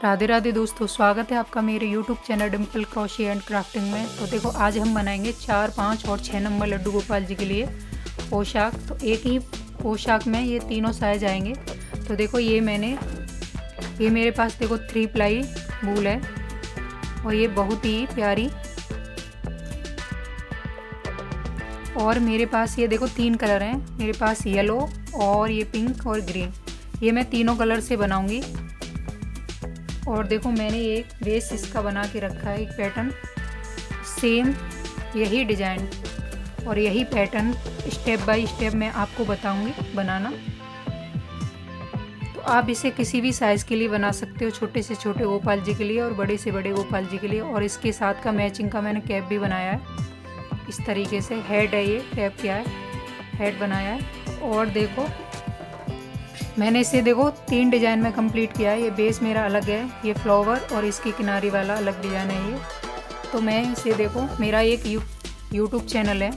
राधे राधे दोस्तों, स्वागत है आपका मेरे YouTube channel Dimple crochet and crafting में। तो देखो, आज हम बनाएंगे 4, 5 और 6 नंबर लड्डू गोपाल जी के लिए पोशाक। तो एक ही पोशाक में ये तीनों साइज आएंगे। तो देखो, ये मेरे पास देखो 3 प्लाई वूल है और ये बहुत ही प्यारी। और मेरे पास ये देखो 3 कलर हैं, मेरे पास येलो और ये पिंक और ग्रीन। ये मैं तीनों कलर से बनाऊंगी। और देखो, मैंने एक बेस इसका बना के रखा है, एक पैटर्न सेम यही डिज़ाइन और यही पैटर्न स्टेप बाय स्टेप मैं आपको बताऊंगी बनाना। तो आप इसे किसी भी साइज़ के लिए बना सकते हो, छोटे से छोटे गोपाल जी के लिए और बड़े से बड़े गोपाल जी के लिए। और इसके साथ का मैचिंग का मैंने कैप भी बनाया है इस तरीके से। हेड है, ये कैप क्या है, हेड बनाया है। और देखो, मैंने इसे देखो 3 डिज़ाइन में कंप्लीट किया है। ये बेस मेरा अलग है, ये फ्लावर और इसकी किनारी वाला अलग डिज़ाइन है ये। तो मैं इसे देखो, मेरा एक यूट्यूब चैनल है,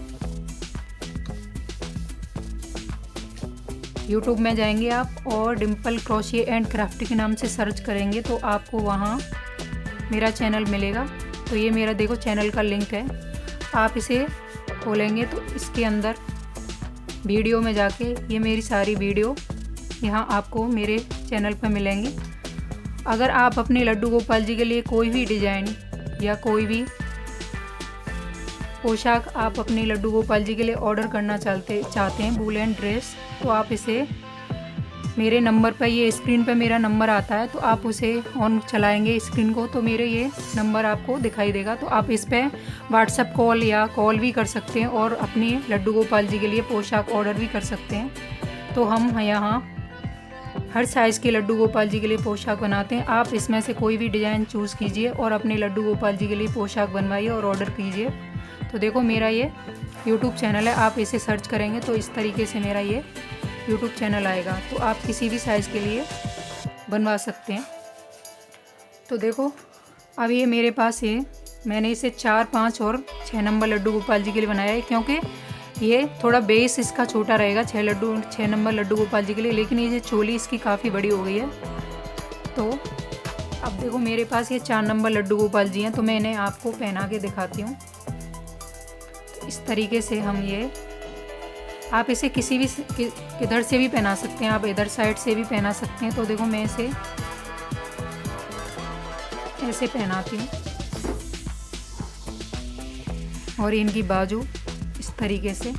यूट्यूब में जाएंगे आप और डिम्पल क्रोशे एंड क्राफ्टिंग के नाम से सर्च करेंगे तो आपको वहाँ मेरा चैनल मिलेगा। तो ये मेरा देखो चैनल का लिंक है। आप इसे खोलेंगे तो इसके अंदर वीडियो में जाके ये मेरी सारी वीडियो यहाँ आपको मेरे चैनल पर मिलेंगे। अगर आप अपने लड्डू गोपाल जी के लिए कोई भी डिज़ाइन या कोई भी पोशाक आप अपने लड्डू गोपाल जी के लिए ऑर्डर करना चाहते हैं, वूल एंड ड्रेस, तो आप इसे मेरे नंबर पर, ये स्क्रीन पर मेरा नंबर आता है, तो आप उसे ऑन चलाएंगे स्क्रीन को तो मेरे ये नंबर आपको दिखाई देगा। तो आप इस पर व्हाट्सएप कॉल या कॉल भी कर सकते हैं और अपने लड्डू गोपाल जी के लिए पोशाक ऑर्डर भी कर सकते हैं। तो हम यहाँ हर साइज़ के लड्डू गोपाल जी के लिए पोशाक बनाते हैं। आप इसमें से कोई भी डिज़ाइन चूज़ कीजिए और अपने लड्डू गोपाल जी के लिए पोशाक बनवाइए और ऑर्डर कीजिए। तो देखो, मेरा ये यूट्यूब चैनल है, आप इसे सर्च करेंगे तो इस तरीके से मेरा ये यूट्यूब चैनल आएगा। तो आप किसी भी साइज़ के लिए बनवा सकते हैं। तो देखो, अब ये मेरे पास है, मैंने इसे 4, 5 और 6 नंबर लड्डू गोपाल जी के लिए बनाया है, क्योंकि ये थोड़ा बेस इसका छोटा रहेगा 6 नंबर लड्डू गोपाल जी के लिए, लेकिन ये चोली इसकी काफ़ी बड़ी हो गई है। तो अब देखो, मेरे पास ये 4 नंबर लड्डू गोपाल जी हैं, तो मैं इन्हें आपको पहना के दिखाती हूँ। तो इस तरीके से हम ये, आप इसे किसी भी किधर से भी पहना सकते हैं, आप इधर साइड से भी पहना सकते हैं। तो देखो, मैं इसे ऐसे पहनाती हूँ और इनकी बाजू इस तरीके से।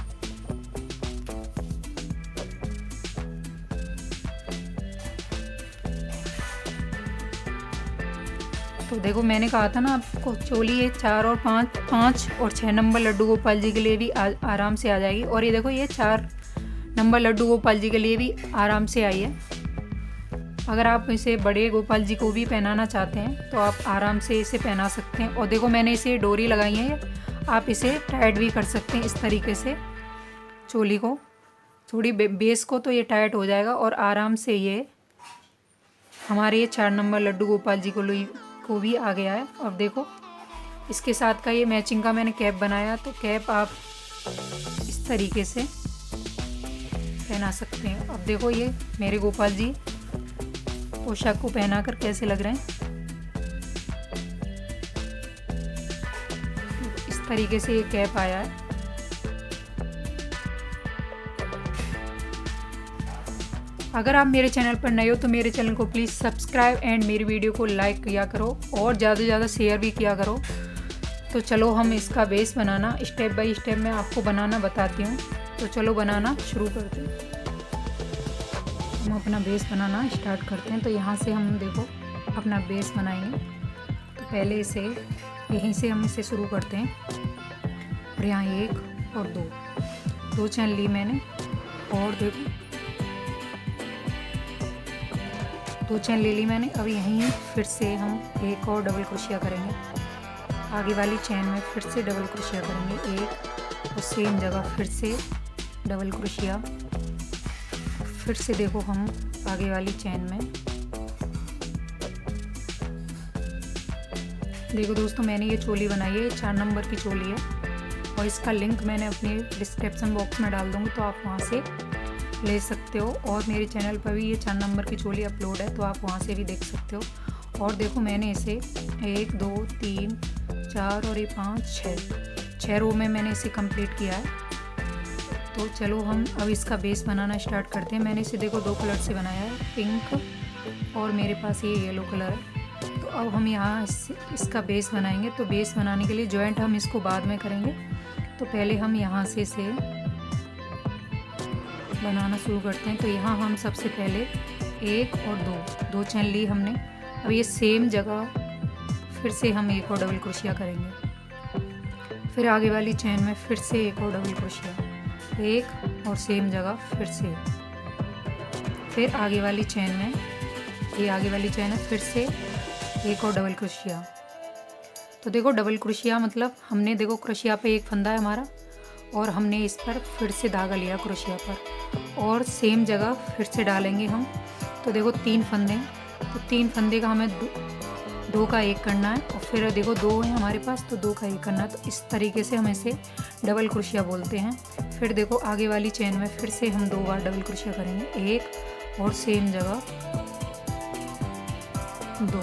तो देखो, मैंने कहा था ना आपको, चोली ये 4 और 5 और 6 नंबर लड्डू गोपाल जी के लिए भी आराम से आ जाएगी। और ये देखो, ये 4 नंबर लड्डू गोपाल जी के लिए भी आराम से आई है। अगर आप इसे बड़े गोपाल जी को भी पहनाना चाहते हैं तो आप आराम से इसे पहना सकते हैं। और देखो, मैंने इसे डोरी लगाई है, आप इसे टाइट भी कर सकते हैं इस तरीके से। चोली को थोड़ी बेस को तो ये टाइट हो जाएगा और आराम से ये हमारे ये 4 नंबर लड्डू गोपाल जी को भी आ गया है। अब देखो, इसके साथ का ये मैचिंग का मैंने कैप बनाया, तो कैप आप इस तरीके से पहना सकते हैं। अब देखो, ये मेरे गोपाल जी पोशाक को पहनाकर कैसे लग रहे हैं। इस तरीके से ये कैप आया है। अगर आप मेरे चैनल पर नए हो तो मेरे चैनल को प्लीज़ सब्सक्राइब एंड मेरी वीडियो को लाइक किया करो और ज़्यादा से ज़्यादा शेयर भी किया करो। तो चलो, हम इसका base banana step by step मैं आपको बनाना बताती हूँ। तो चलो, बनाना शुरू करते हैं। हम अपना बेस बनाना स्टार्ट करते हैं। तो यहाँ से हम देखो अपना बेस बनाएंगे। तो पहले इसे यहीं से हम इसे शुरू करते हैं। और यहाँ 1 और 2 चैन ली मैंने, और देखो 2 चैन ले ली मैंने। अब यहीं फिर से हम एक और डबल क्रोशिया करेंगे। आगे वाली चैन में फिर से डबल क्रोशिया करेंगे, एक और सेम जगह फिर से डबल क्रोशिया। फिर से देखो, हम आगे वाली चैन में देखो दोस्तों, मैंने ये चोली बनाई है, 4 नंबर की चोली है और इसका लिंक मैंने अपने डिस्क्रिप्शन बॉक्स में डाल दूँगी, तो आप वहाँ से ले सकते हो। और मेरे चैनल पर भी ये 4 नंबर की चोली अपलोड है, तो आप वहाँ से भी देख सकते हो। और देखो मैंने इसे 1 2 3 4 और ये 5 6 रो में मैंने इसे कंप्लीट किया है। तो चलो हम अब इसका बेस बनाना स्टार्ट करते हैं। मैंने इसे देखो 2 कलर से बनाया है, पिंक और मेरे पास ये येलो कलर है। तो अब हम यहाँ इसका बेस बनाएंगे। तो बेस बनाने के लिए जॉइंट हम इसको बाद में करेंगे। तो पहले हम यहाँ से इसे बनाना शुरू करते हैं। तो यहाँ हम सबसे पहले 1 और 2 चैन ली हमने। अब ये सेम जगह फिर से हम एक और डबल क्रोशिया करेंगे। फिर आगे वाली चैन में फिर से एक और डबल क्रोशिया, एक और सेम जगह फिर से। फिर आगे वाली चैन में, ये आगे वाली चैन है, फिर से एक और डबल क्रोशिया। तो देखो डबल क्रोशिया मतलब हमने देखो क्रोशिया पे एक फंदा है हमारा और हमने इस पर फिर से धागा लिया क्रोशिया पर और सेम जगह फिर से डालेंगे हम। तो देखो 3 फंदे, तो 3 फंदे का हमें 2 का 1 करना है और फिर देखो 2 है हमारे पास तो 2 का 1 करना है। तो इस तरीके से हम इसे डबल क्रोशिया बोलते हैं। फिर देखो आगे वाली चैन में फिर से हम 2 बार डबल क्रोशिया करेंगे, एक और सेम जगह 2,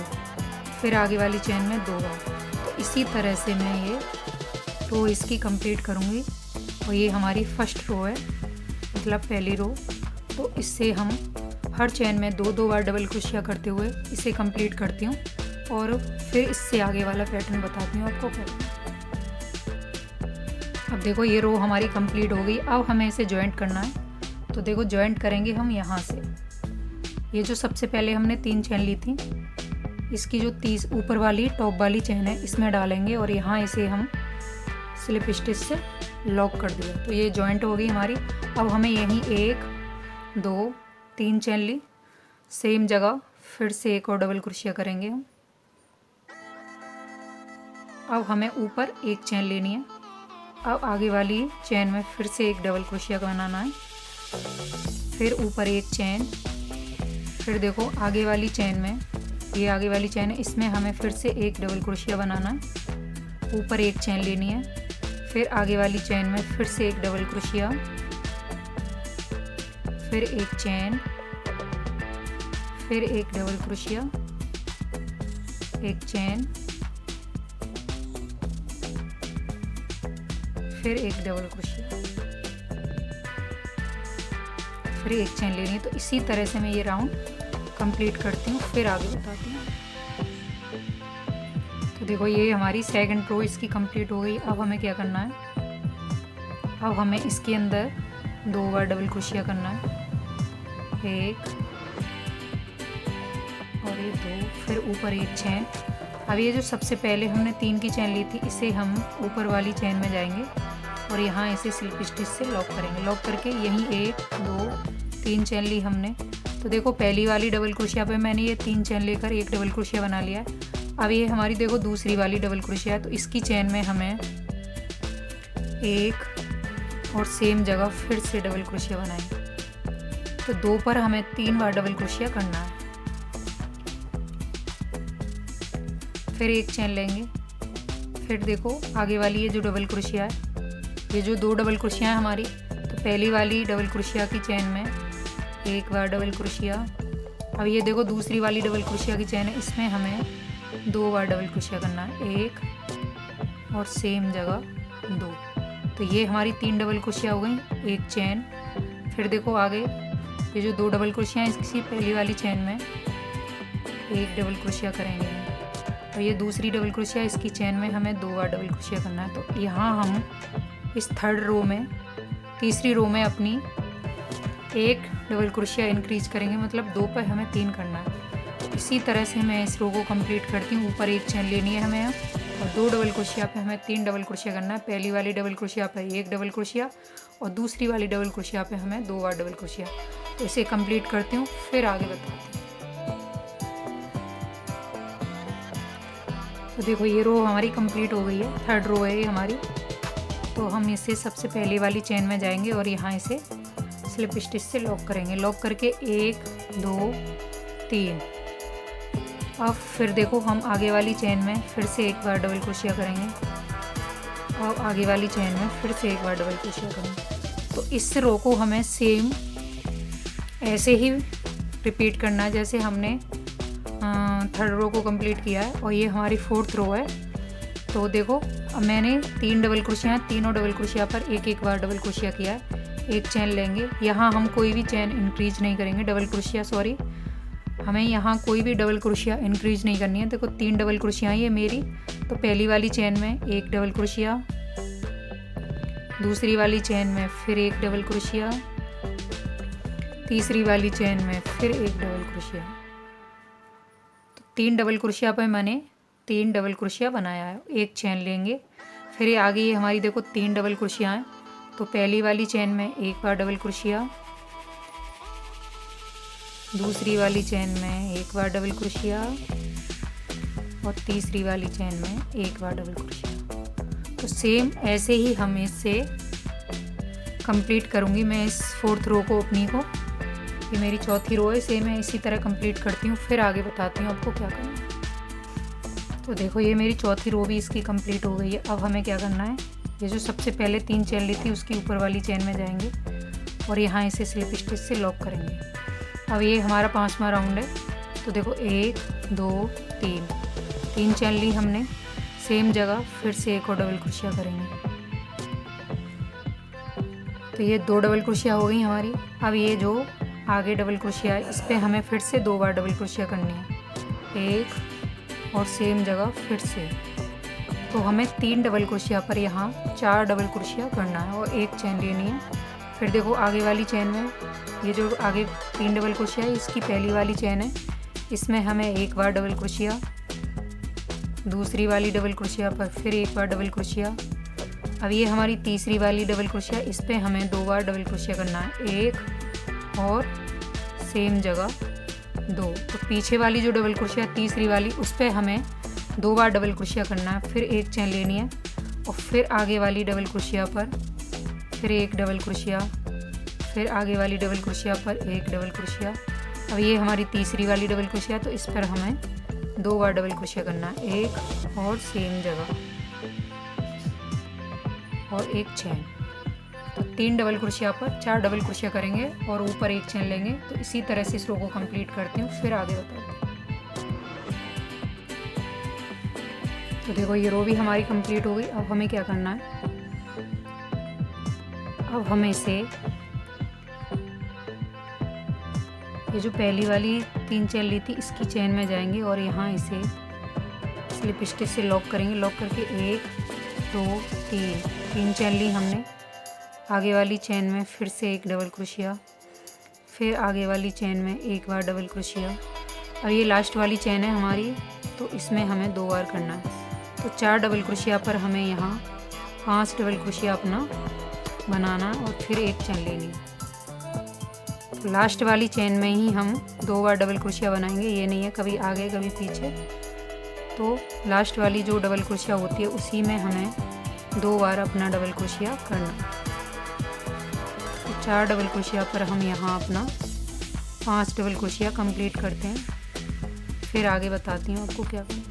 फिर आगे वाली चैन में 2 बार। तो इसी तरह से मैं ये रो इसकी कंप्लीट करूँगी। और ये हमारी फर्स्ट रो है, मतलब पहली रो। तो इससे हम हर चैन में 2 बार डबल क्रोशिया करते हुए इसे कंप्लीट करती हूँ और फिर इससे आगे वाला पैटर्न बताती हूँ आपको क्या। अब देखो ये रो हमारी कंप्लीट हो गई। अब हमें इसे जॉइंट करना है। तो देखो जॉइंट करेंगे हम यहाँ से। ये जो सबसे पहले हमने 3 चैन ली थी, इसकी जो 30 ऊपर वाली टॉप वाली चैन है इसमें डालेंगे और यहाँ इसे हम स्लिप स्टिच से लॉक कर दिया। तो ये जॉइंट हो गई हमारी। अब हमें यहीं 1 2 3 चैन ली, सेम जगह फिर से एक और डबल क्रोशिया करेंगे हम। अब हमें ऊपर 1 चैन लेनी है। अब आगे वाली चैन में फिर से एक डबल क्रोशिया बनाना है, फिर ऊपर 1 चैन। फिर देखो आगे वाली चैन में, ये आगे वाली चैन है, इसमें हमें फिर से एक डबल क्रोशिया बनाना है, ऊपर 1 चैन लेनी है। फिर आगे वाली चैन में फिर से एक डबल क्रोशिया, फिर 1 चैन, फिर एक डबल क्रोशिया, 1 चैन, फिर एक डबल क्रोशिया, फिर 1 चैन लेनी है। तो इसी तरह से मैं ये राउंड कंप्लीट करती हूँ, फिर आगे बताती हूँ। तो देखो ये हमारी सेकंड रो इसकी कंप्लीट हो गई। अब हमें क्या करना है, अब हमें इसके अंदर 2 बार डबल क्रोशिया करना है, 1 और ये 2, फिर ऊपर 1 चैन। अब ये जो सबसे पहले हमने 3 की चैन ली थी, इसे हम ऊपर वाली चैन में जाएंगे और यहाँ इसे स्लिप स्टिच से लॉक करेंगे। लॉक करके यहीं 1 2 3 चैन ली हमने। तो देखो पहली वाली डबल क्रोशिया पे मैंने ये 3 चैन लेकर एक डबल क्रोशिया बना लिया है। अब ये हमारी देखो दूसरी वाली डबल क्रोशिया है। तो इसकी चैन में हमें 1 और सेम जगह फिर से डबल क्रोशिया बनाएंगे। तो 2 पर हमें 3 बार डबल क्रोशिया करना है। फिर 1 चैन लेंगे। फिर देखो आगे वाली ये जो डबल क्रोशिया है, ये जो 2 डबल क्रोशिया है हमारी, तो पहली वाली डबल क्रोशिया की चैन में 1 बार डबल क्रोशिया। अब ये देखो दूसरी वाली डबल क्रोशिया की चैन है, इसमें हमें 2 बार डबल क्रोशिया करना है, 1 और सेम जगह 2। तो ये हमारी 3 डबल क्रोशिया हो गई, 1 चैन। फिर देखो आगे ये जो 2 डबल क्रोशिया हैं, इसकी पहली वाली चैन में 1 डबल क्रोशिया करेंगे और ये दूसरी डबल क्रोशिया, इसकी चैन में हमें 2 बार डबल क्रोशिया करना है। तो यहाँ हम इस थर्ड रो में, तीसरी रो में अपनी 1 डबल क्रोशिया इंक्रीज करेंगे, मतलब 2 पर हमें 3 करना है। तो इसी तरह से मैं इस रो को कंप्लीट करती हूँ। ऊपर 1 चैन लेनी है हमें यहाँ और 2 डबल क्रोशिया पे हमें 3 डबल क्रोशिया करना है। पहली वाली डबल क्रोशिया पे 1 डबल क्रोशिया और दूसरी वाली डबल क्रोशिया पे हमें 2 बार डबल क्रोशिया। तो इसे कंप्लीट करती हूँ, फिर आगे बताती हूँ। तो देखो ये रो हमारी कंप्लीट हो गई है, थर्ड रो है ये हमारी। तो हम इसे सबसे पहले वाली चैन में जाएंगे और यहाँ इसे स्लिप स्टिच से लॉक करेंगे। लॉक करके 1 2 3। अब फिर देखो हम आगे वाली चैन में फिर से 1 बार डबल क्रोशिया करेंगे और आगे वाली चैन में फिर से 1 बार डबल क्रोशिया करेंगे। तो इस रो को हमें सेम ऐसे ही रिपीट करना है जैसे हमने थर्ड रो को कंप्लीट किया है और ये हमारी फोर्थ रो है। तो देखो अब मैंने 3 डबल क्रोशिया, तीनों डबल क्रोशिया पर एक एक बार डबल क्रोशिया किया है। एक चेन लेंगे, यहाँ हम कोई भी चेन इंक्रीज नहीं करेंगे, डबल क्रोशिया सॉरी, हमें यहाँ कोई भी डबल क्रोशिया इंक्रीज नहीं करनी है। देखो 3 डबल क्रोशिया है मेरी, तो पहली वाली चेन में एक डबल क्रोशिया, दूसरी वाली चेन में फिर एक डबल क्रोशिया, तीसरी वाली चेन में फिर एक डबल क्रोशिया। तो 3 डबल क्रोशिया पर मैंने 3 डबल क्रोशिया बनाया है। एक चेन लेंगे, फिर ये आगे ये हमारी देखो 3 डबल क्रोशिया हैं। तो पहली वाली चेन में एक बार डबल क्रोशिया, दूसरी वाली चेन में एक बार डबल क्रोशिया और तीसरी वाली चेन में एक बार डबल क्रोशिया। तो सेम ऐसे ही हम इससे कंप्लीट करूँगी मैं इस फोर्थ रो को अपनी को। ये मेरी चौथी रो है, सेम मैं इसी तरह कंप्लीट करती हूँ, फिर आगे बताती हूँ आपको क्या करना है। तो देखो ये मेरी चौथी रो भी इसकी कंप्लीट हो गई है। अब हमें क्या करना है, ये जो सबसे पहले 3 चेन ली थी उसकी ऊपर वाली चेन में जाएंगे और यहाँ इसे स्लिप स्टिच से लॉक करेंगे। अब ये हमारा 5वां राउंड है। तो देखो 1 2 3 चेन ली हमने, सेम जगह फिर से एक और डबल क्रोशिया करेंगे। तो ये 2 डबल क्रोशिया हो गई हमारी। अब ये जो आगे डबल क्रोशिया है इस पर हमें फिर से 2 बार डबल क्रोशिया करनी है, एक और सेम जगह फिर से। तो हमें 3 डबल क्रोशिया पर यहाँ 4 डबल क्रोशिया करना है और एक चेन लेनी है। फिर देखो आगे वाली चेन में ये जो आगे 3 डबल क्रोशिया है इसकी पहली वाली चेन है, इसमें हमें एक बार डबल क्रोशिया, दूसरी वाली डबल क्रोशिया पर फिर एक बार डबल क्रोशिया। अब ये हमारी तीसरी वाली डबल क्रोशिया, इस पर हमें 2 बार डबल क्रोशिया करना है, एक और सेम जगह 2। तो पीछे वाली जो डबल क्रोशिया तीसरी वाली उस पर हमें 2 बार डबल क्रोशिया करना है, फिर एक चेन लेनी है और फिर आगे वाली डबल क्रोशिया पर फिर एक डबल क्रोशिया, फिर आगे वाली डबल क्रोशिया पर एक डबल क्रोशिया। अब ये हमारी तीसरी वाली डबल क्रोशिया, तो इस पर हमें 2 बार डबल क्रोशिया करना है, एक और सेम जगह और एक चेन। तो 3 डबल क्रोशिया पर 4 डबल क्रोशिया करेंगे और ऊपर एक चेन लेंगे। तो इसी तरह से इस रो को कंप्लीट करती हूँ, फिर आगे बताती हूँ। तो देखो ये रो भी हमारी कंप्लीट हो गई। अब हमें क्या करना है, अब हमें इसे ये जो पहली वाली 3 चेन ली थी इसकी चेन में जाएंगे और यहाँ इसे स्लिप स्टिच से लॉक करेंगे। लॉक करके 1 2 3 चेन ली हमने, आगे वाली चेन में फिर से एक डबल क्रोशिया, फिर आगे वाली चेन में एक बार डबल क्रोशिया। और ये लास्ट वाली चेन है हमारी, तो इसमें हमें 2 बार करना है। तो 4 डबल क्रोशिया पर हमें यहाँ 5 डबल क्रोशिया अपना बनाना और फिर एक चेन लेनी है। तो लास्ट वाली चेन में ही हम 2 बार डबल क्रोशिया बनाएंगे, ये नहीं है कभी आगे कभी पीछे। तो लास्ट वाली जो डबल क्रोशिया होती है उसी में हमें 2 बार अपना डबल क्रोशिया करना। तो 4 डबल क्रोशिया पर हम यहाँ अपना 5 डबल क्रोशिया कंप्लीट करते हैं, फिर आगे बताती हूँ आपको क्या करना।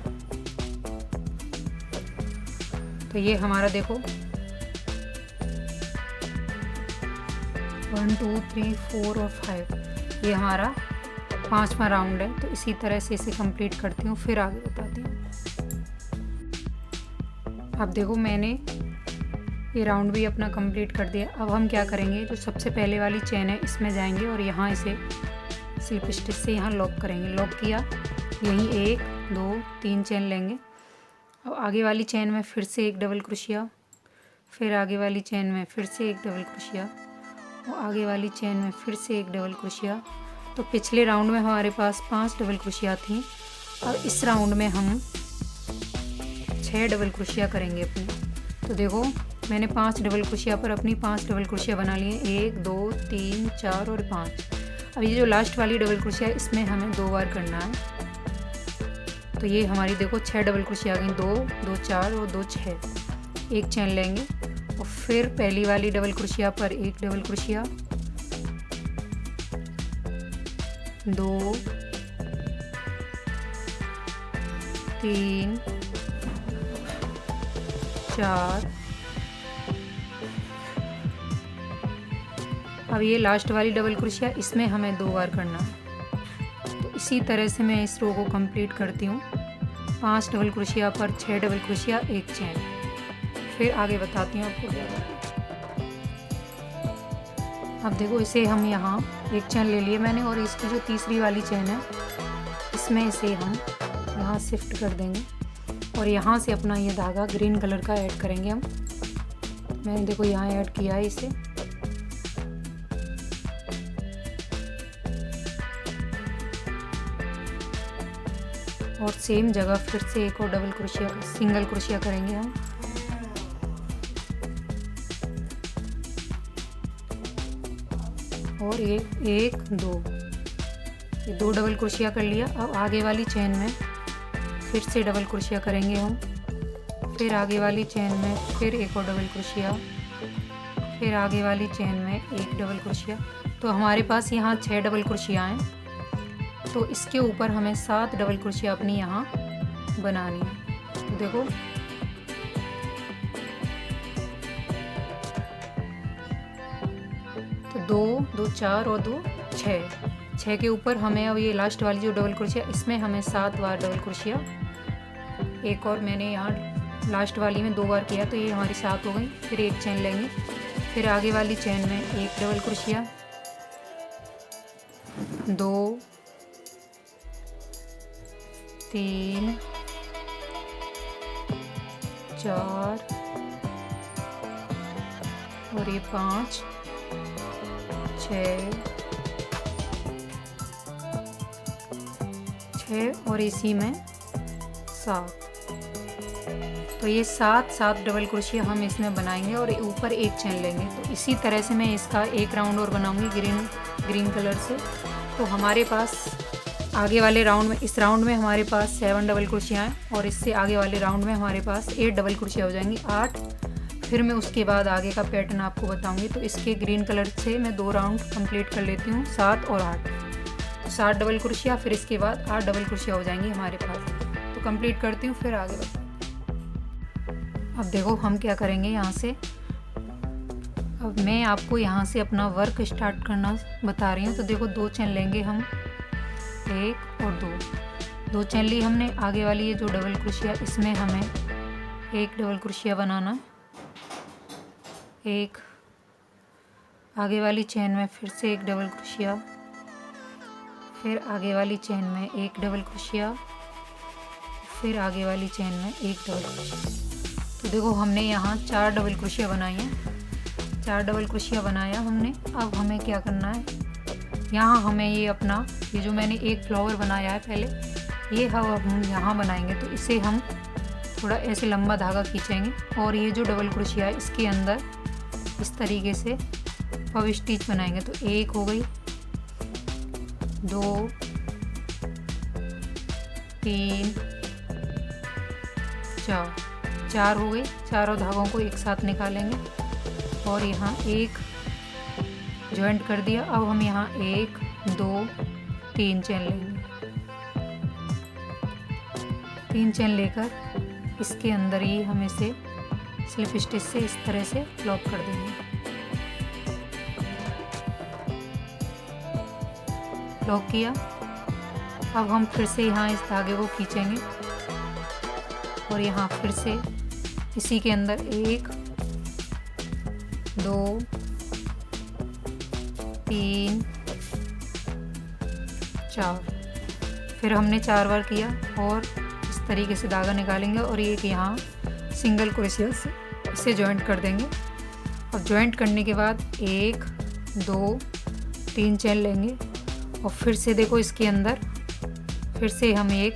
तो ये हमारा देखो 1 2 3 4 और 5 ये हमारा 5वां राउंड है। तो इसी तरह से इसे कंप्लीट करती हूँ, फिर आगे बताती हूँ। अब देखो मैंने ये राउंड भी अपना कंप्लीट कर दिया। अब हम क्या करेंगे, जो सबसे पहले वाली चेन है इसमें जाएंगे और यहाँ इसे स्लिप स्टिच से यहाँ लॉक करेंगे। लॉक किया, यहीं 1 2 3 चेन लेंगे। अब आगे वाली चेन में फिर से एक डबल क्रोशिया, फिर आगे वाली चेन में फिर से एक डबल क्रोशिया और आगे वाली चेन में फिर से एक डबल क्रोशिया। तो पिछले राउंड में हमारे पास 5 डबल क्रोशिया थी, और इस राउंड में हम 6 डबल क्रोशिया करेंगे अपनी। तो देखो मैंने 5 डबल क्रोशिया पर अपनी 5 डबल क्रोशिया बना लिए, 1 2 3 4 और 5। अब ये जो लास्ट वाली डबल क्रोशिया है इसमें हमें 2 बार करना है। तो ये हमारी देखो 6 डबल क्रोशिया आ गई, 2 2 4 और 2 6। एक चेन लेंगे और फिर पहली वाली डबल क्रोशिया पर एक डबल क्रोशिया, 2 3 4। अब ये लास्ट वाली डबल क्रोशिया इसमें हमें 2 बार करना है। तो इसी तरह से मैं इस रो को कंप्लीट करती हूँ। 5 डबल क्रोशिया पर 6 डबल क्रोशिया, एक चेन। फिर आगे बताती हूँ आपको क्या करना है। अब देखो इसे हम यहाँ एक चेन ले लिए मैंने, और इसकी जो तीसरी वाली चेन है इसमें इसे हम यहाँ शिफ्ट कर देंगे और यहाँ से अपना ये धागा ग्रीन कलर का ऐड करेंगे हम। मैंने देखो यहाँ ऐड किया है इसे। और सेम जगह फिर से एक और डबल क्रोशिया, सिंगल क्रोशिया करेंगे हम। और एक दो, ये 2 डबल क्रोशिया कर लिया। अब आगे वाली चेन में फिर से डबल क्रोशिया करेंगे हम। फिर आगे वाली चेन में फिर एक और डबल क्रोशिया, फिर आगे वाली चेन में एक डबल क्रोशिया। तो हमारे पास यहाँ 6 डबल क्रोशिया हैं, तो इसके ऊपर हमें 7 डबल क्रोशिया अपनी यहाँ बनानी है। तो देखो तो 2 2 4 और 2 6 के ऊपर हमें अब ये लास्ट वाली जो डबल क्रोशिया, इसमें हमें 7 बार डबल क्रोशिया, एक और मैंने यहाँ लास्ट वाली में 2 बार किया तो ये हमारी 7 हो गई। फिर एक चेन लेंगे, फिर आगे वाली चेन में एक डबल क्रोशिया, 2 3 4 और ये 5 6 और इसी में 7। तो ये 7 डबल क्रोशिया हम इसमें बनाएंगे और ऊपर एक चेन लेंगे। तो इसी तरह से मैं इसका एक राउंड और बनाऊंगी ग्रीन कलर से। तो हमारे पास आगे वाले राउंड में, इस राउंड में हमारे पास 7 डबल क्रोशिया हैं और इससे आगे वाले राउंड में हमारे पास 8 डबल क्रोशिया हो जाएंगी, 8। फिर मैं उसके बाद आगे का पैटर्न आपको बताऊंगी। तो इसके ग्रीन कलर से मैं 2 राउंड कंप्लीट कर लेती हूँ, 7 और 8। तो 7 डबल क्रोशिया, फिर इसके बाद 8 डबल क्रोशिया हो जाएंगी हमारे पास। तो कंप्लीट करती हूँ, फिर आगे बताऊँ। अब देखो हम क्या करेंगे यहाँ से। अब मैं आपको यहाँ से अपना वर्क स्टार्ट करना बता रही हूँ। तो देखो 2 चेन लेंगे हम, 1 और 2 चेन ली हमने। आगे वाली ये जो डबल क्रोशिया, इसमें हमें एक डबल क्रोशिया बनाना, एक आगे वाली चेन में फिर से एक डबल क्रोशिया, फिर आगे वाली चेन में एक डबल क्रोशिया, फिर आगे वाली चेन में एक डबल क्रोशिया। तो देखो हमने यहाँ 4 डबल क्रोशिया बनाई हैं, 4 डबल क्रोशिया बनाया हमने। अब हमें क्या करना है, यहाँ हमें ये अपना, ये जो मैंने एक फ्लावर बनाया है पहले, ये हम यहाँ बनाएंगे। तो इसे हम थोड़ा ऐसे लंबा धागा खींचेंगे और ये जो डबल क्रोशिया है इसके अंदर इस तरीके से पव स्टिच बनाएंगे। तो 1 हो गई, 2 3 4 हो गई। चारों धागों को एक साथ निकालेंगे और यहाँ एक जॉइंट कर दिया। अब हम यहाँ 1 2 3 चेन लेंगे। 3 चेन लेकर इसके अंदर ही हम इसे स्लिप स्टिच से इस तरह से लॉक कर देंगे। लॉक किया। अब हम फिर से यहाँ इस धागे को खींचेंगे और यहाँ फिर से इसी के अंदर 1 2 3 4, फिर हमने 4 बार किया और इस तरीके से धागा निकालेंगे और एक यहाँ सिंगल क्रोशिया से इसे जॉइंट कर देंगे। अब जॉइंट करने के बाद 1 2 3 चेन लेंगे और फिर से देखो इसके अंदर फिर से हम एक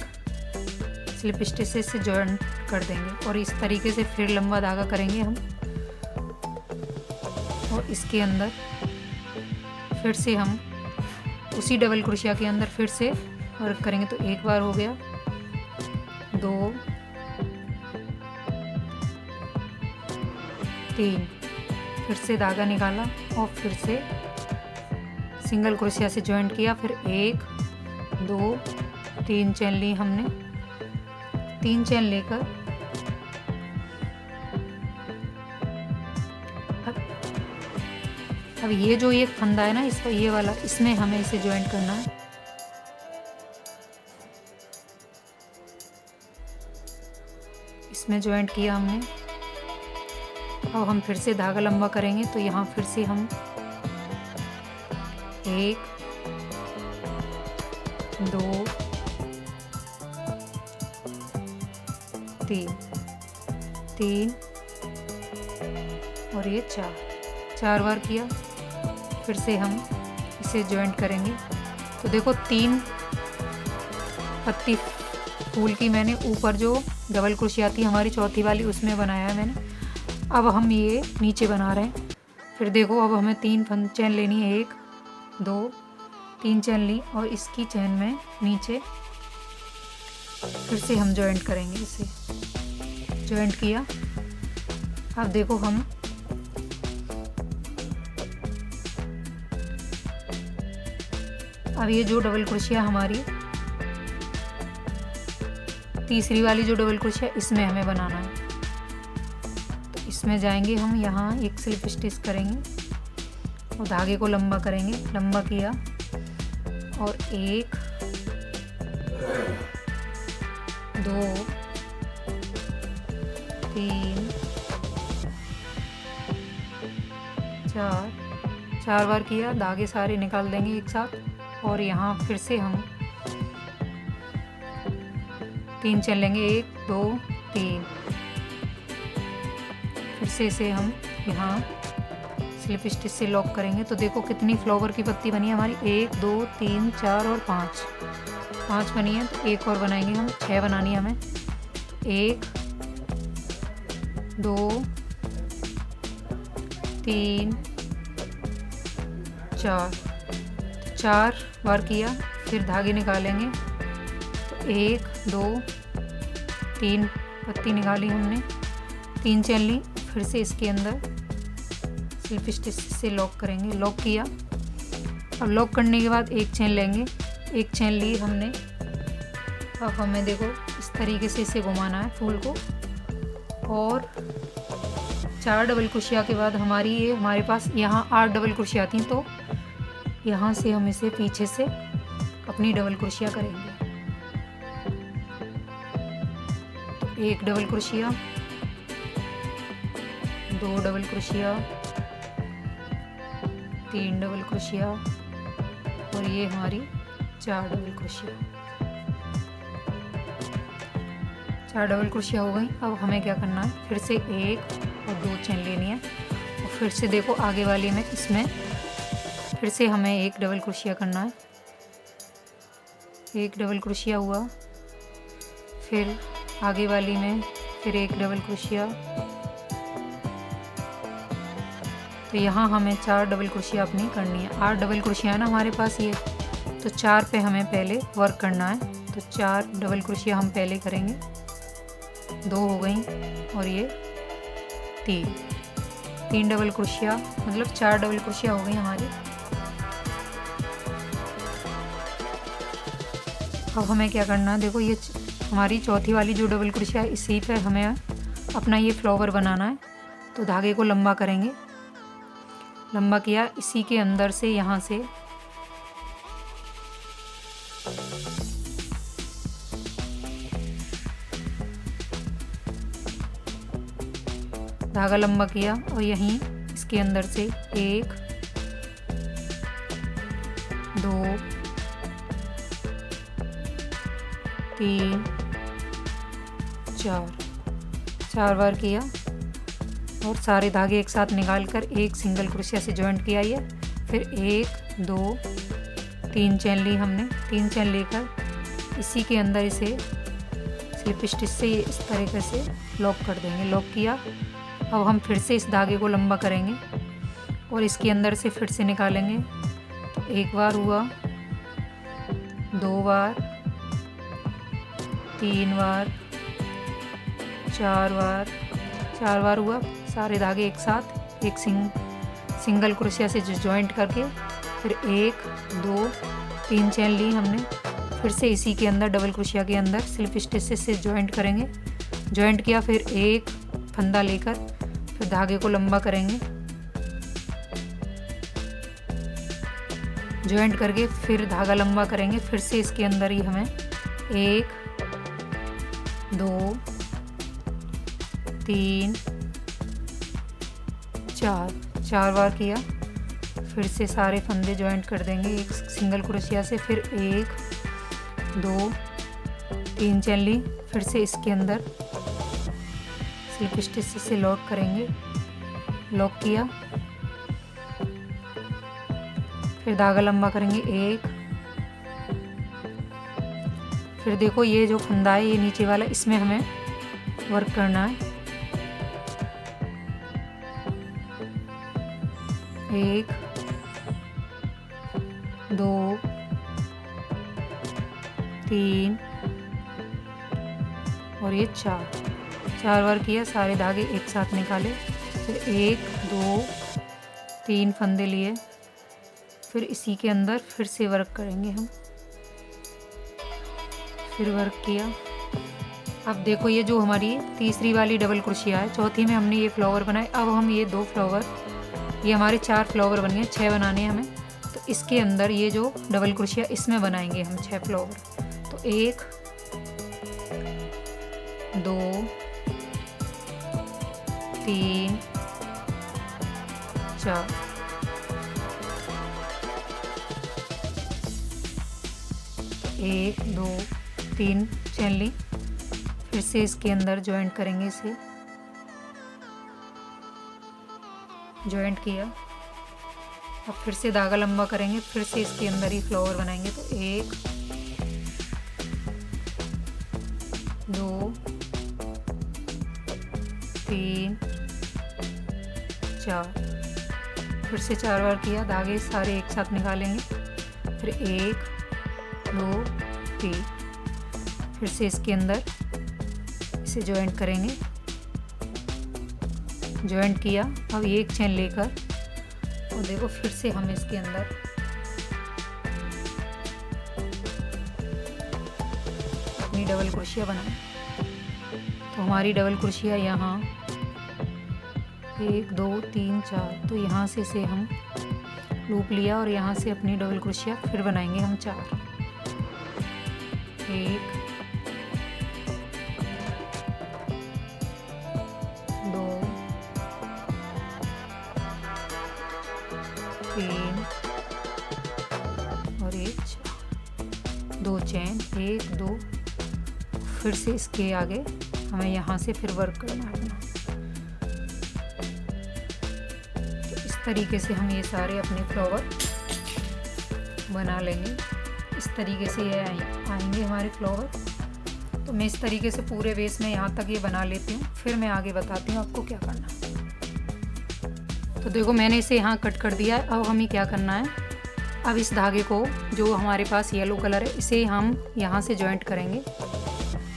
स्लिप स्टिच से इसे जॉइंट कर देंगे और इस तरीके से फिर लंबा धागा करेंगे हम और इसके अंदर फिर से हम उसी डबल क्रोशिया के अंदर फिर से वर्क करेंगे। तो 1 बार हो गया, 2 3, फिर से धागा निकाला और फिर से सिंगल क्रोशिया से जॉइंट किया। फिर 1 2 3 चेन ली हमने। 3 चेन लेकर अब ये जो ये फंदा है ना इसका, ये वाला, इसमें हमें इसे जॉइंट करना है। इसमें जॉइंट किया हमने। अब हम फिर से धागा लंबा करेंगे, तो यहाँ फिर से हम 1 2 3 और ये 4 बार किया। फिर से हम इसे जॉइंट करेंगे। तो देखो 3 पत्ती फूल की मैंने ऊपर जो डबल क्रोशिया आती है हमारी चौथी वाली, उसमें बनाया है मैंने। अब हम ये नीचे बना रहे हैं। फिर देखो अब हमें 3 चैन लेनी है, 1 2 3 चैन ली और इसकी चैन में नीचे फिर से हम जॉइंट करेंगे। इसे जॉइंट किया। अब देखो हम अब ये जो डबल क्रोशिया हमारी तीसरी वाली जो डबल क्रोशिया, इसमें हमें बनाना है। तो इसमें जाएंगे हम, यहाँ एक स्लिप स्टिच करेंगे और धागे को लंबा करेंगे। लंबा किया और 1 2 3 4 बार किया। धागे सारे निकाल देंगे एक साथ और यहाँ फिर से हम 3 चैन लेंगे, 1 2 3। फिर से इसे हम यहाँ स्लिप स्टिच से लॉक करेंगे। तो देखो कितनी फ्लावर की पत्ती बनी है हमारी, 1 2 3 4 और 5 बनी है। तो एक और बनाएंगे हम, 6 बनानी है हमें। 1 2 3 4 बार किया। फिर धागे निकालेंगे। तो 1 2 3 पत्ती निकाली हमने, 3 चैन ली। फिर से इसके अंदर स्लिप स्टिच से लॉक करेंगे। लॉक किया। अब लॉक करने के बाद 1 चैन लेंगे, 1 चैन ली हमने। अब हमें देखो इस तरीके से इसे घुमाना है फूल को। और 4 डबल क्रोशिया के बाद हमारे पास यहाँ 8 डबल क्रोशिया आती हैं। तो यहाँ से हम इसे पीछे से अपनी डबल क्रोशिया करेंगे। तो 1 double crochet, 2 double crochet, 3 double crochet और ये हमारी 4 डबल क्रोशिया। 4 डबल क्रोशिया हो गई। अब हमें क्या करना है, फिर से 1 और 2 चैन लेनी है और फिर से देखो आगे वाली में इसमें फिर से हमें 1 डबल क्रोशिया करना है। 1 डबल क्रोशिया हुआ। फिर आगे वाली में फिर 1 डबल क्रोशिया। तो यहाँ हमें 4 डबल क्रोशिया अपनी करनी है। 8 डबल क्रोशिया है ना हमारे पास ये, तो 4 पे हमें पहले वर्क करना है। तो 4 डबल क्रोशिया हम पहले करेंगे। 2 हो गई और ये 3 डबल क्रोशिया, मतलब 4 डबल क्रोशिया हो गई हमारी। अब हमें क्या करना है, देखो ये हमारी चौथी वाली जो डबल क्रोशिया है, इसी पे हमें अपना ये फ्लावर बनाना है। तो धागे को लंबा करेंगे। लंबा किया, इसी के अंदर से यहाँ से धागा लंबा किया और यहीं इसके अंदर से 1 2 3 4 बार किया और सारे धागे एक साथ निकालकर एक सिंगल क्रोशिया से जॉइंट किया ये। फिर 1 2 3 चैन ली हमने। 3 चैन लेकर इसी के अंदर इसे स्लिप स्टिच से इस तरीके से लॉक कर देंगे। लॉक किया। अब हम फिर से इस धागे को लंबा करेंगे और इसके अंदर से फिर से निकालेंगे। तो 1 बार हुआ, 2 बार, 3 बार, 4 बार हुआ। सारे धागे एक साथ एक सिंगल क्रोशिया से जॉइंट करके फिर 1 2 3 चैन ली हमने। फिर से इसी के अंदर डबल क्रोशिया के अंदर स्लिप स्टिच से जॉइंट करेंगे। जॉइंट किया, फिर एक फंदा लेकर फिर धागे को लंबा करेंगे। जॉइंट करके फिर धागा लंबा करेंगे। फिर से इसके अंदर ही हमें 1 2 3 4 4 बार किया। फिर से सारे फंदे ज्वाइंट कर देंगे एक सिंगल क्रोशिया से। फिर 1 2 3 चेन ली। फिर से इसके अंदर स्लिप स्टिच से लॉक करेंगे, लॉक किया। फिर धागा लंबा करेंगे 1। फिर देखो ये जो फंदा है ये नीचे वाला, इसमें हमें वर्क करना है। 1 2 3 और ये 4 बार किया। सारे धागे एक साथ निकाले। फिर 1 2 3 फंदे लिए। फिर इसी के अंदर फिर से वर्क करेंगे हम। फिर वर्क किया। अब देखो ये जो हमारी तीसरी वाली डबल क्रोशिया है, चौथी में हमने ये फ्लावर बनाए। अब हम ये 2 फ्लावर, ये हमारे 4 फ्लावर बन गए, 6 बनाने हैं हमें। तो इसके अंदर ये जो डबल क्रोशिया इसमें बनाएंगे हम 6 फ्लावर। तो 1 2 3 4 1 2 3 चेन ली। फिर से इसके अंदर ज्वाइंट करेंगे, इसे ज्वाइंट किया। अब फिर से धागा लंबा करेंगे। फिर से इसके अंदर ही फ्लावर बनाएंगे। तो 1 2 3 4 फिर से 4 बार किया। धागे सारे एक साथ निकालेंगे। फिर 1 2 3 फिर से इसके अंदर इसे ज्वाइंट करेंगे, ज्वाइंट किया। अब एक चेन लेकर और देखो फिर से हम इसके अंदर अपनी डबल क्रोशिया बनाएं। तो हमारी डबल क्रोशिया यहाँ 1 2 3 4, तो यहाँ से हम लूप लिया और यहाँ से अपनी डबल क्रोशिया फिर बनाएंगे हम 4। 1 2 3 और 1 4, 2 चेन 1 2। फिर से इसके आगे हमें यहाँ से फिर वर्क करना है अपना। तो इस तरीके से हम ये सारे अपने फ्लावर बना लेंगे। इस तरीके से ये आएंगे हमारे फ्लावर। तो मैं इस तरीके से पूरे बेस में यहाँ तक ये बना लेती हूँ, फिर मैं आगे बताती हूँ आपको क्या करना है। तो देखो मैंने इसे यहाँ कट कर दिया है। अब हमें क्या करना है, अब इस धागे को जो हमारे पास येलो कलर है इसे हम यहाँ से जॉइंट करेंगे।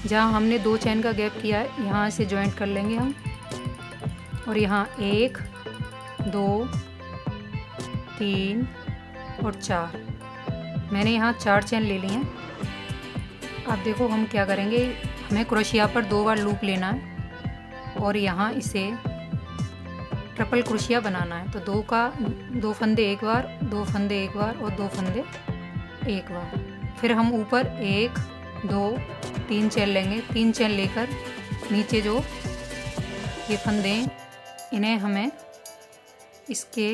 जहाँ हमने 2 चेन का गैप किया है यहाँ से जॉइंट कर लेंगे हम। और यहाँ 1 2 3 और 4, मैंने यहाँ 4 चेन ले ली हैं। अब देखो हम क्या करेंगे, हमें क्रोशिया पर 2 बार लूप लेना है और यहाँ इसे ट्रिपल क्रोशिया बनाना है। तो 2 फंदे एक बार, 2 फंदे एक बार और 2 फंदे एक बार। फिर हम ऊपर 1 2 3 चेन लेंगे। 3 चेन लेकर नीचे जो ये फंदे इन्हें हमें इसके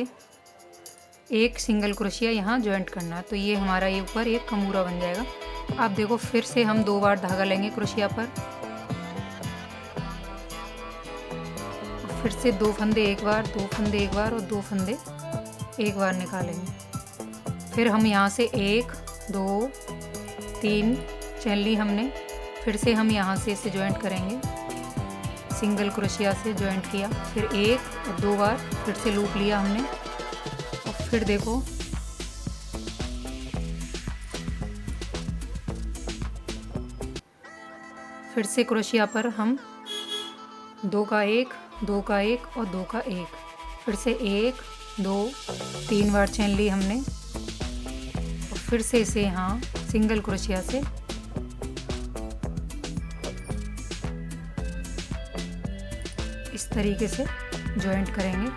एक सिंगल क्रोशिया यहाँ ज्वाइंट करना है। तो ये हमारा ये ऊपर एक कमूरा बन जाएगा। आप देखो फिर से हम 2 बार धागा लेंगे क्रोशिया पर, फिर से 2 फंदे एक बार, 2 फंदे एक बार और 2 फंदे एक बार निकालेंगे। फिर हम यहाँ से 1 2 3 चेन ली हमने। फिर से हम यहाँ से इसे ज्वाइंट करेंगे, सिंगल क्रोशिया से ज्वाइंट किया। फिर 1 और 2 बार फिर से लूप लिया हमने। और फिर देखो फिर से क्रोशिया पर हम 2 का 1 2 का 1 और 2 का 1, फिर से 1 2 3 बार चेन ली हमने। और फिर से इसे यहाँ सिंगल क्रोशिया से इस तरीके से जॉइंट करेंगे।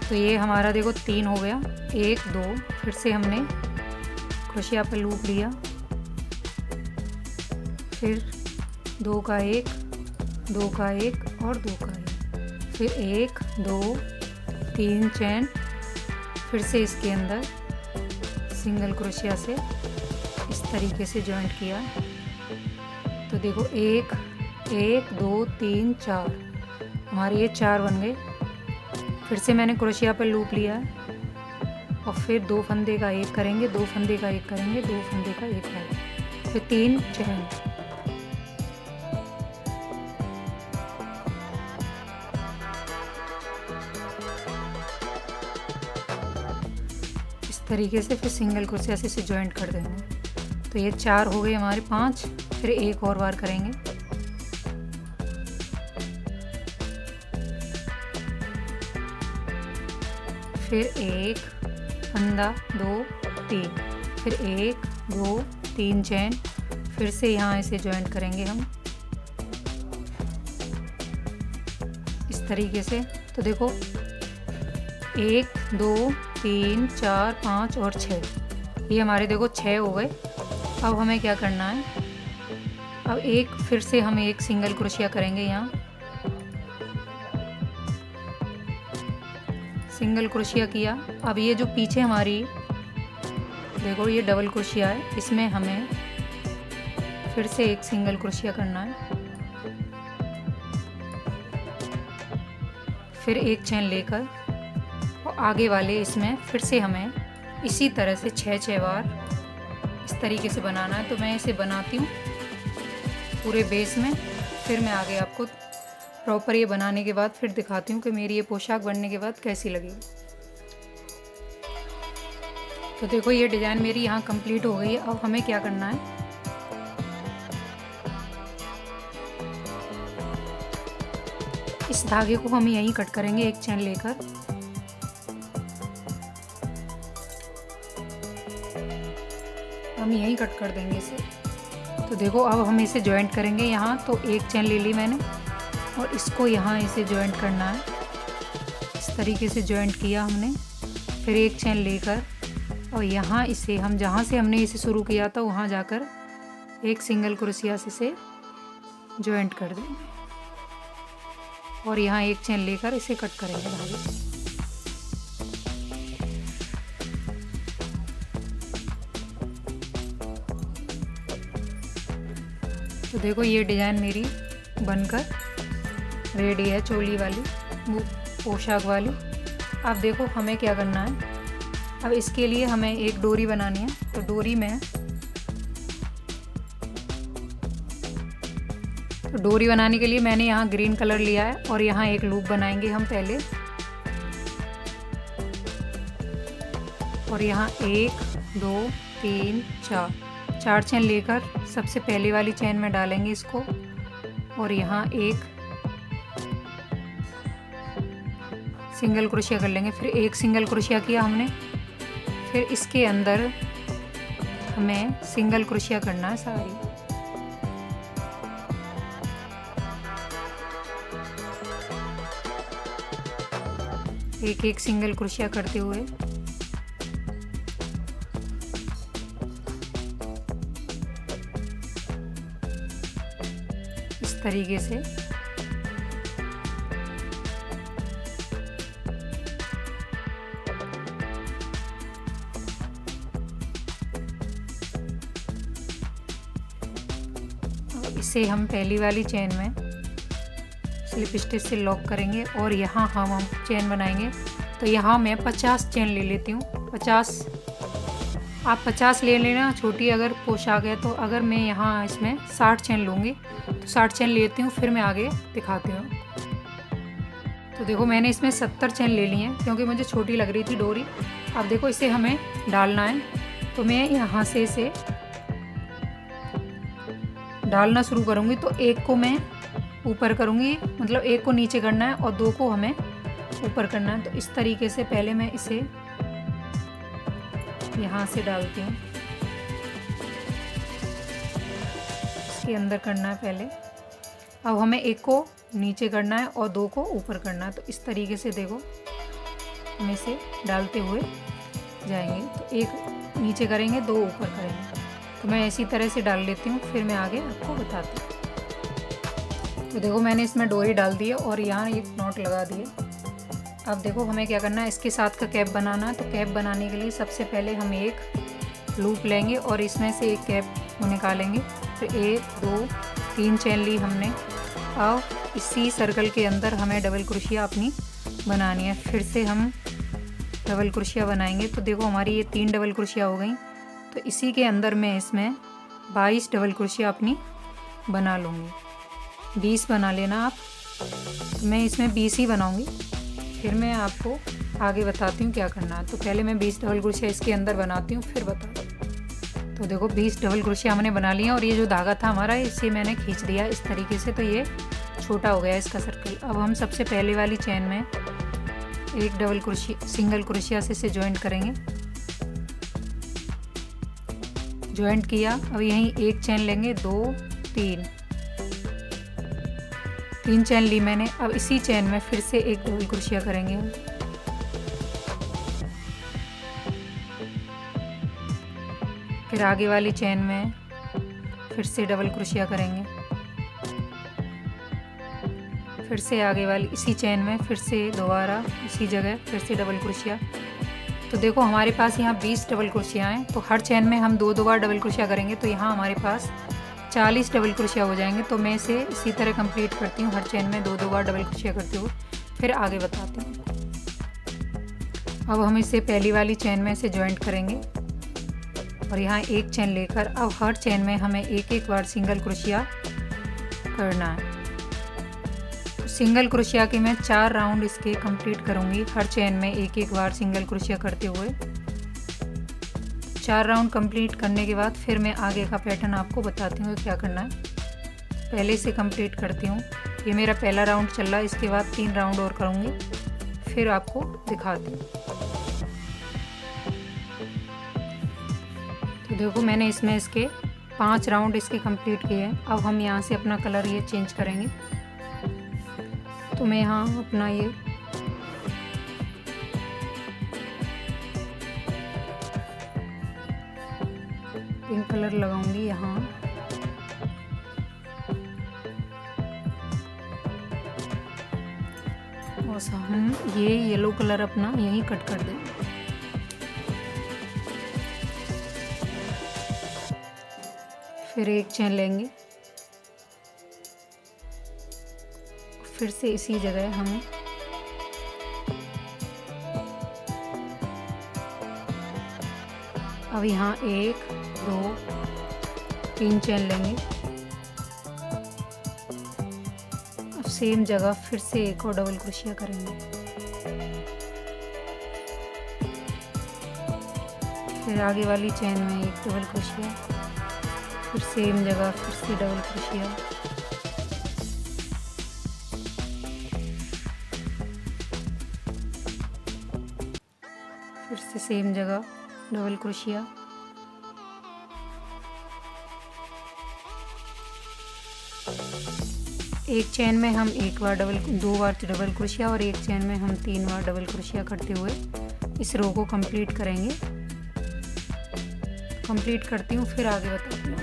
तो ये हमारा देखो 3 हो गया, 1 2, फिर से हमने क्रोशिया पर लूप लिया, फिर 2 का 1 2 का 1 और 2 का 1, फिर 1 2 3 चेन, फिर से इसके अंदर सिंगल क्रोशिया से इस तरीके से जॉइंट किया। तो देखो 1 1 2 3 4, हमारे ये 4 बन गए। फिर से मैंने क्रोशिया पर लूप लिया और फिर 2 फंदे का 1 करेंगे, 2 फंदे का 1 करेंगे, 2 फंदे का 1 करेंगे, फिर 3 चेन। इस तरीके से फिर सिंगल क्रोशिया से इसे जॉइंट कर देंगे। तो ये 4 हो गए हमारे 5, फिर एक और बार करेंगे। फिर 1 फंदा 2 3, फिर 1 2 3 चेन, फिर से यहाँ इसे जॉइंट करेंगे हम इस तरीके से। तो देखो 1 2 3 4 5 और 6, ये हमारे देखो 6 हो गए। अब हमें क्या करना है, अब एक फिर से हम एक सिंगल क्रोशिया करेंगे। यहाँ सिंगल क्रोशिया किया। अब ये जो पीछे हमारी देखो ये डबल क्रोशिया है, इसमें हमें फिर से एक सिंगल क्रोशिया करना है, फिर एक चेन लेकर और आगे वाले इसमें फिर से हमें इसी तरह से 6 बार इस तरीके से बनाना है। तो मैं इसे बनाती हूँ पूरे बेस में, फिर मैं आगे आपको प्रॉपर ये बनाने के बाद फिर दिखाती हूँ कि मेरी ये पोशाक बनने के बाद कैसी लगी। तो देखो ये डिज़ाइन मेरी यहाँ कंप्लीट हो गई है। अब हमें क्या करना है, इस धागे को हम यहीं कट करेंगे एक चेन लेकर। हम यहीं कट कर देंगे इसे। तो देखो अब हम इसे जॉइंट करेंगे यहाँ। तो एक चेन ले ली मैंने और इसको यहाँ इसे जॉइंट करना है। इस तरीके से जॉइंट किया हमने, फिर एक चेन लेकर और यहाँ इसे हम जहाँ से हमने इसे शुरू किया था वहाँ जाकर एक सिंगल क्रोशिया से इसे जॉइंट कर देंगे और यहाँ एक चेन लेकर इसे कट करेंगे धागे से। तो देखो ये डिज़ाइन मेरी बनकर रेडी है, चोली वाली पोशाक वाली। अब देखो हमें क्या करना है, अब इसके लिए हमें एक डोरी बनानी है। तो डोरी बनाने के लिए मैंने यहाँ ग्रीन कलर लिया है और यहाँ एक लूप बनाएंगे हम पहले। और यहाँ 1 2 3 4 चेन लेकर सबसे पहले वाली चेन में डालेंगे इसको और यहाँ एक सिंगल क्रोशिया कर लेंगे। फिर एक सिंगल क्रोशिया किया हमने, फिर इसके अंदर हमें सिंगल क्रोशिया करना है सारी। एक एक सिंगल क्रोशिया करते हुए इस तरीके से इसे हम पहली वाली चेन में स्लिप स्टिच से लॉक करेंगे और यहाँ हम चेन बनाएंगे। तो यहाँ मैं 50 चेन ले लेती हूँ। 50 आप 50 ले लेना, छोटी अगर पोशाक है तो। अगर मैं यहाँ इसमें 60 चेन लूँगी तो 60 चेन लेती हूँ, फिर मैं आगे दिखाती हूँ। तो देखो मैंने इसमें 70 चेन ले ली हैं क्योंकि मुझे छोटी लग रही थी डोरी। अब देखो इसे हमें डालना है। तो मैं यहाँ से इसे डालना शुरू करूँगी। तो एक को मैं ऊपर करूँगी, मतलब एक को नीचे करना है और 2 को हमें ऊपर करना है। तो इस तरीके से पहले मैं इसे यहाँ से डालती हूँ, इसके अंदर करना है पहले। अब हमें एक को नीचे करना है और 2 को ऊपर करना है। तो इस तरीके से देखो हम इसे डालते हुए जाएंगे। तो एक नीचे करेंगे, 2 ऊपर करेंगे। तो मैं इसी तरह से डाल लेती हूँ, फिर मैं आगे आपको बताती हूँ। तो देखो मैंने इसमें डोरी डाल दी है और यहाँ एक नॉट लगा दिए। अब देखो हमें क्या करना है, इसके साथ का कैप बनाना है। तो कैप बनाने के लिए सबसे पहले हम एक लूप लेंगे और इसमें से एक कैप को निकालेंगे। फिर 1 2 3 चेन ली हमने। अब इसी सर्कल के अंदर हमें डबल क्रोशिया अपनी बनानी है। फिर से हम डबल क्रोशिया बनाएंगे। तो देखो हमारी ये 3 डबल क्रोशिया हो गई। तो इसी के अंदर मैं इसमें 22 डबल क्रोशिया अपनी बना लूँगी। 20 बना लेना आप। तो मैं इसमें 20 ही बनाऊँगी, फिर मैं आपको आगे बताती हूँ क्या करना है। तो पहले मैं 20 डबल क्रोशिया इसके अंदर बनाती हूँ, फिर बताती हूँ। तो देखो 20 डबल क्रोशिया हमने बना लिया और ये जो धागा था हमारा इसे मैंने खींच दिया इस तरीके से। तो ये छोटा हो गया इसका सर्कल। अब हम सबसे पहले वाली चेन में एक डबल क्रोशिया सिंगल क्रोशिया से इसे जॉइंट करेंगे। जॉइंट किया। अब यहीं एक चेन लेंगे, 2 3 चेन ली मैंने। अब इसी चेन में फिर से एक डबल क्रोशिया करेंगे। फिर आगे वाली चेन में फिर से डबल क्रोशिया करेंगे। फिर से आगे वाली इसी चेन में फिर से दोबारा इसी जगह फिर से डबल क्रोशिया। तो देखो हमारे पास यहाँ 20 डबल क्रोशिया हैं। तो हर चेन में हम 2 बार डबल क्रोशिया करेंगे। तो यहाँ हमारे पास 40 डबल क्रोशिया हो जाएंगे। तो मैं इसे इसी तरह कंप्लीट करती हूँ, हर चेन में 2 बार डबल क्रोशिया करते हुए, फिर आगे बताती हूँ। अब हम इसे पहली वाली चेन में से जॉइंट करेंगे और यहाँ एक चेन लेकर अब हर चेन में हमें एक बार सिंगल क्रोशिया करना है। तो सिंगल क्रोशिया के मैं 4 राउंड इसके कंप्लीट करूँगी, हर चेन में एक बार सिंगल क्रोशिया करते हुए। 4 राउंड कंप्लीट करने के बाद फिर मैं आगे का पैटर्न आपको बताती हूँ क्या करना है। पहले से कंप्लीट करती हूँ। ये मेरा पहला राउंड चल रहा है, इसके बाद 3 राउंड और करूँगी, फिर आपको दिखाती हूँ। तो देखो मैंने इसमें इसके 5 राउंड इसके कंप्लीट किए हैं। अब हम यहाँ से अपना कलर ये चेंज करेंगे। तो मैं यहाँ अपना ये पिंक कलर लगाऊंगी यहाँ। और हम ये येलो कलर अपना यहीं कट कर देंगे। फिर एक चेन लेंगे, फिर से इसी जगह हमें अब यहाँ 1 2 3 चेन लेंगे। अब सेम जगह फिर से एक और डबल क्रोशिया करेंगे। फिर आगे वाली चेन में एक डबल क्रोशिया, फिर सेम जगह फिर से डबल क्रोशिया। फिर से सेम जगह डबल क्रोशिया। एक चेन में हम 2 बार डबल क्रोशिया और एक चेन में हम 3 बार डबल क्रोशिया करते हुए इस रो को कंप्लीट करेंगे। कंप्लीट करती हूँ, फिर आगे बताती हूँ।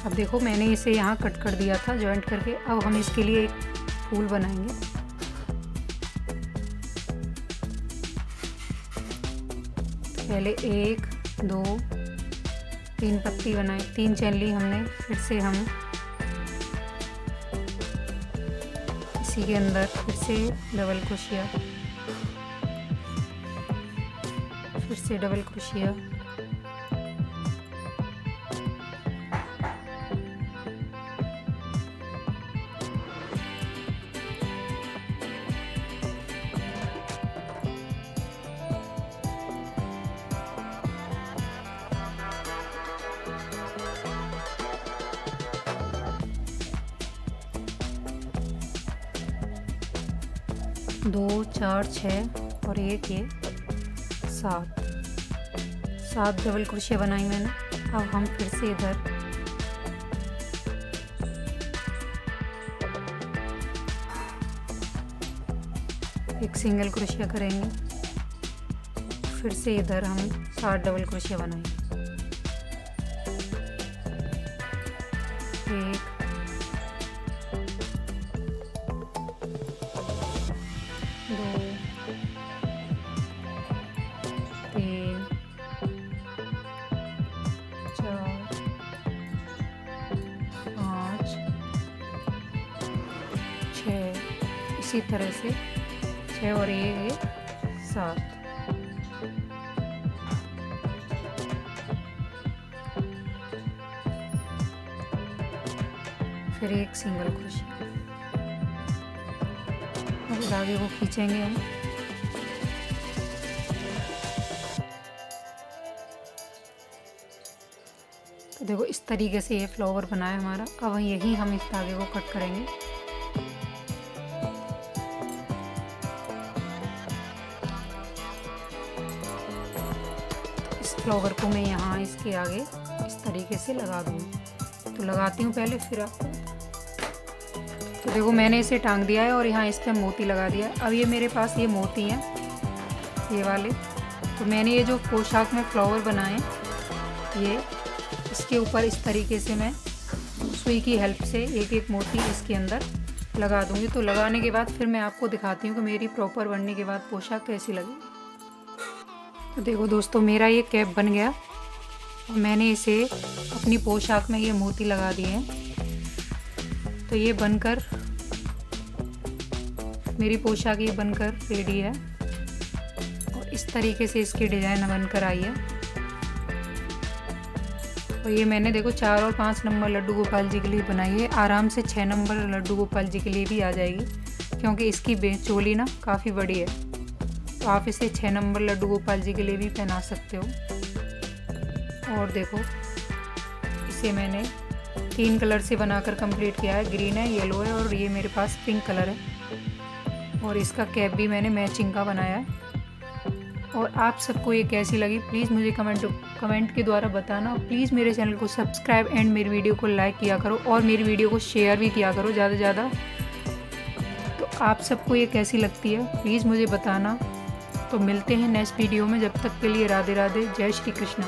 अब देखो मैंने इसे यहाँ कट कर दिया था जॉइंट करके। अब हम इसके लिए एक फूल बनाएंगे। पहले 1 2 3 पत्ती बनाई, 3 चेन ली हमने। फिर से हम इसी के अंदर फिर से डबल क्रोशिया, फिर से डबल क्रोशिया, दो 4 6 और एक ये 7 डबल क्रोशिया बनाई मैंने। अब हम फिर से इधर एक सिंगल क्रोशिया करेंगे। फिर से इधर हम 7 डबल क्रोशिया बनाएंगे। 1 इसी तरह से 6 और ये 7। फिर एक सिंगल क्रोशिया। अब धागे को खींचेंगे हम। तो देखो इस तरीके से ये फ्लावर बना है हमारा। अब यही हम इस धागे को कट करेंगे। तो इस फ्लावर को मैं यहाँ इसके आगे इस तरीके से लगा दूँगी। तो लगाती हूँ पहले, फिर आपको। तो देखो मैंने इसे टांग दिया है और यहाँ इस पर मोती लगा दिया है। अब ये मेरे पास ये मोती हैं, ये वाले। तो मैंने ये जो पोशाक में फ्लावर बनाए ये इसके ऊपर इस तरीके से मैं सुई की हेल्प से एक एक मोती इसके अंदर लगा दूंगी। तो लगाने के बाद फिर मैं आपको दिखाती हूँ कि मेरी प्रॉपर बनने के बाद पोशाक कैसी लगी। तो देखो दोस्तों, मेरा ये कैप बन गया और मैंने इसे अपनी पोशाक में ये मोती लगा दिए हैं। तो ये बनकर मेरी पोशाक ये बनकर रेडी है और इस तरीके से इसकी डिज़ाइन बनकर आई है। और ये मैंने देखो 4 और 5 नंबर लड्डू गोपाल जी के लिए बनाई है। आराम से 6 नंबर लड्डू गोपाल जी के लिए भी आ जाएगी, क्योंकि इसकी चोली ना काफ़ी बड़ी है। तो आप इसे 6 नंबर लड्डू गोपाल जी के लिए भी पहना सकते हो। और देखो इसे मैंने 3 कलर से बनाकर कंप्लीट किया है। ग्रीन है, येलो है और ये मेरे पास पिंक कलर है। और इसका कैप भी मैंने मैचिंग का बनाया है। और आप सबको ये कैसी लगी प्लीज़ मुझे कमेंट के द्वारा बताना। प्लीज़ मेरे चैनल को सब्सक्राइब एंड मेरी वीडियो को लाइक किया करो और मेरी वीडियो को शेयर भी किया करो ज़्यादा से ज़्यादा। तो आप सबको ये कैसी लगती है प्लीज़ मुझे बताना। तो मिलते हैं नेक्स्ट वीडियो में, जब तक के लिए राधे राधे, जय श्री कृष्णा।